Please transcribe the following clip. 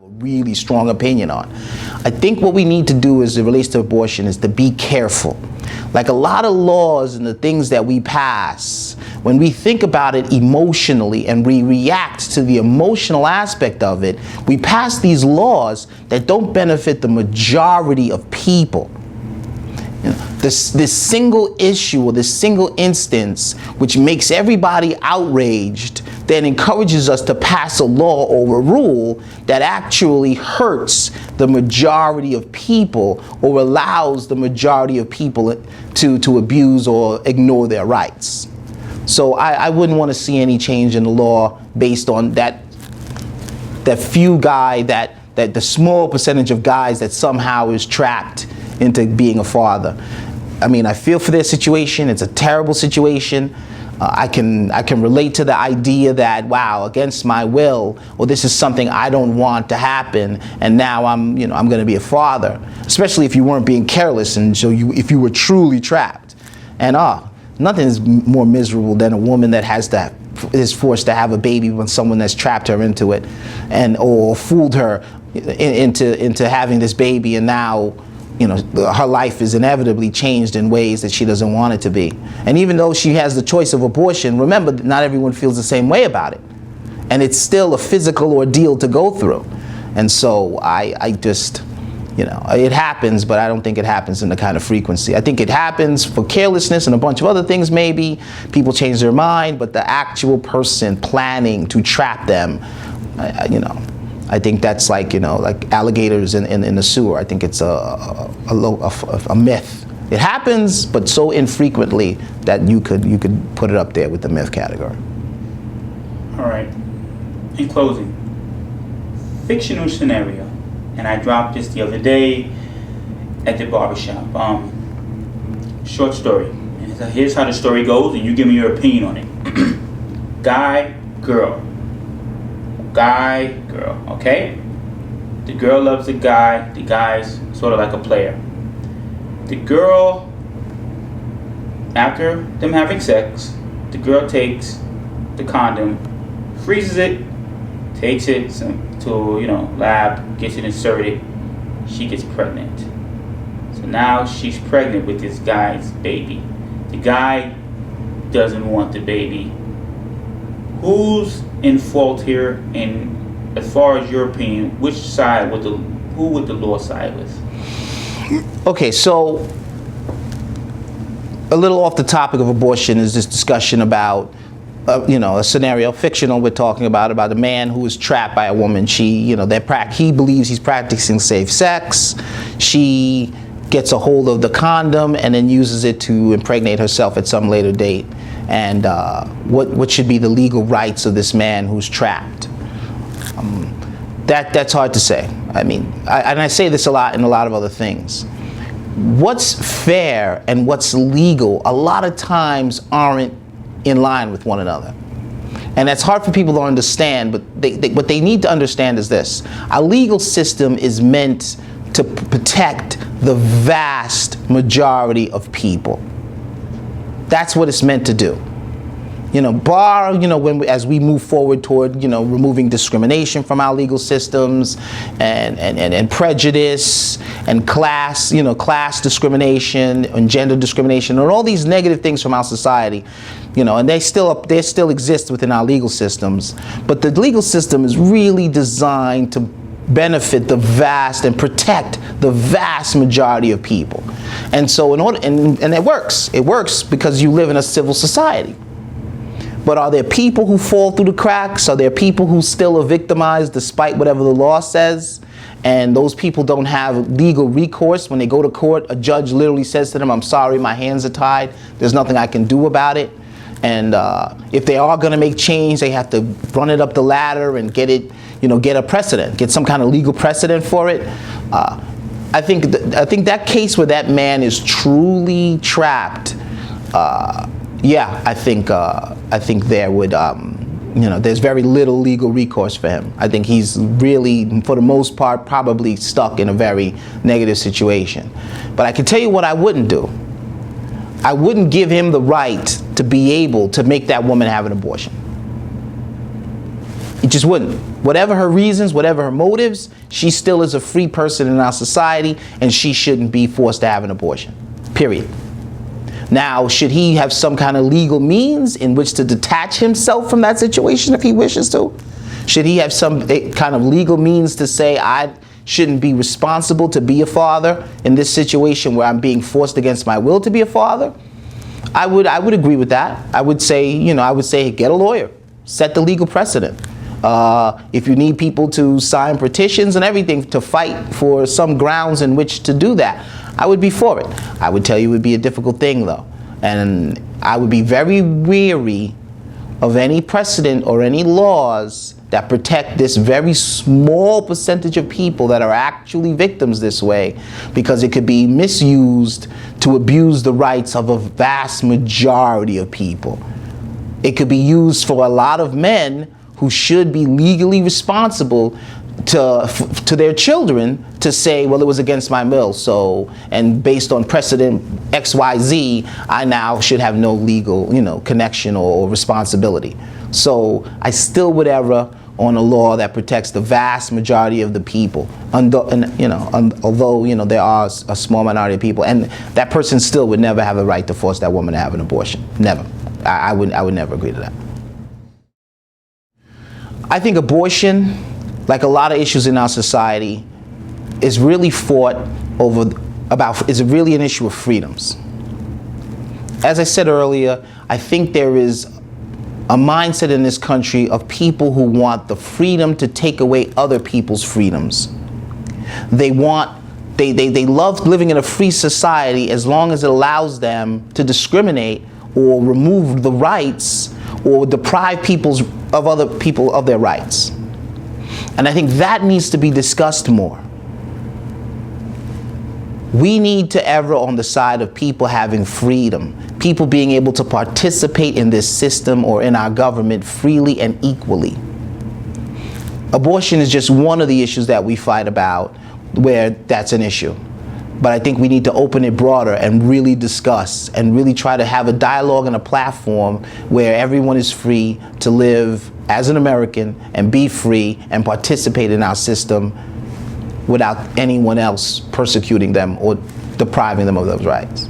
really strong opinion on. I think what we need to do as it relates to abortion is to be careful. Like a lot of laws and the things that we pass, when we think about it emotionally and we react to the emotional aspect of it, we pass these laws that don't benefit the majority of people. You know, this single issue or this single instance which makes everybody outraged then encourages us to pass a law or a rule that actually hurts the majority of people or allows the majority of people to abuse or ignore their rights. So I wouldn't want to see any change in the law based on that few guy, that the small percentage of guys that somehow is trapped into being a father. I mean, I feel for their situation. It's a terrible situation. I can relate to the idea that, wow, against my will, or this is something I don't want to happen, and now I'm going to be a father. Especially if you weren't being careless, and so if you were truly trapped. And nothing is more miserable than a woman that is forced to have a baby when someone has trapped her into it, or fooled her into having this baby, and now her life is inevitably changed in ways that she doesn't want it to be. And even though she has the choice of abortion, remember, not everyone feels the same way about it. And it's still a physical ordeal to go through. And so I just, it happens, but I don't think it happens in the kind of frequency. I think it happens for carelessness and a bunch of other things maybe. People change their mind, but the actual person planning to trap them, I think that's like alligators in the sewer. I think it's a myth. It happens, but so infrequently that you could put it up there with the myth category. All right. In closing, fictional scenario, and I dropped this the other day at the barbershop. Short story. And here's how the story goes, and you give me your opinion on it. Guy, girl. Guy, girl, okay? The girl loves the guy. The guy's sort of like a player. The girl, after them having sex, the girl takes the condom, freezes it, takes it to lab, gets it inserted. She gets pregnant. So now she's pregnant with this guy's baby. The guy doesn't want the baby. Who's in fault here, and as far as your opinion, who would the law side with? Okay, so a little off the topic of abortion is this discussion about a scenario, fictional, we're talking about a man who is trapped by a woman. He believes he's practicing safe sex. She gets a hold of the condom and then uses it to impregnate herself at some later date. And what should be the legal rights of this man who's trapped? That's hard to say. I mean, I say this a lot in a lot of other things. What's fair and what's legal a lot of times aren't in line with one another. And that's hard for people to understand, but what they need to understand is this. Our legal system is meant to protect the vast majority of people. That's what it's meant to do. As we move forward toward, removing discrimination from our legal systems and prejudice and class discrimination and gender discrimination and all these negative things from our society, and they still exist within our legal systems. But the legal system is really designed to benefit the vast and protect the vast majority of people. And so and it works. It works because you live in a civil society. But are there people who fall through the cracks? Are there people who still are victimized despite whatever the law says? And those people don't have legal recourse. When they go to court, a judge literally says to them, I'm sorry, my hands are tied. There's nothing I can do about it. And if they are going to make change, they have to run it up the ladder and get a precedent, get some kind of legal precedent for it. I think that case where that man is truly trapped, I think there would, there's very little legal recourse for him. I think he's really, for the most part, probably stuck in a very negative situation. But I can tell you what I wouldn't do. I wouldn't give him the right to be able to make that woman have an abortion. It just wouldn't. Whatever her reasons, whatever her motives, she still is a free person in our society, and she shouldn't be forced to have an abortion. Period. Now, should he have some kind of legal means in which to detach himself from that situation if he wishes to? Should he have some kind of legal means to say, I shouldn't be responsible to be a father in this situation where I'm being forced against my will to be a father? I would agree with that. I would say, get a lawyer, set the legal precedent. If you need people to sign petitions and everything to fight for some grounds in which to do that, I would be for it. I would tell you it would be a difficult thing though. And I would be very weary of any precedent or any laws that protect this very small percentage of people that are actually victims this way, because it could be misused to abuse the rights of a vast majority of people. It could be used for a lot of men who should be legally responsible to their children to say, well, it was against my will, so, and based on precedent XYZ, I now should have no legal, connection or responsibility. So I still would err on a law that protects the vast majority of the people, although there are a small minority of people, and that person still would never have a right to force that woman to have an abortion. Never. I would never agree to that. I think abortion, like a lot of issues in our society, is really fought is really an issue of freedoms. As I said earlier, I think there is a mindset in this country of people who want the freedom to take away other people's freedoms. They love living in a free society as long as it allows them to discriminate or remove the rights or deprive other people of their rights. And I think that needs to be discussed more. We need to err on the side of people having freedom, people being able to participate in this system or in our government freely and equally. Abortion is just one of the issues that we fight about where that's an issue. But I think we need to open it broader and really discuss and really try to have a dialogue and a platform where everyone is free to live as an American and be free and participate in our system without anyone else persecuting them or depriving them of those rights.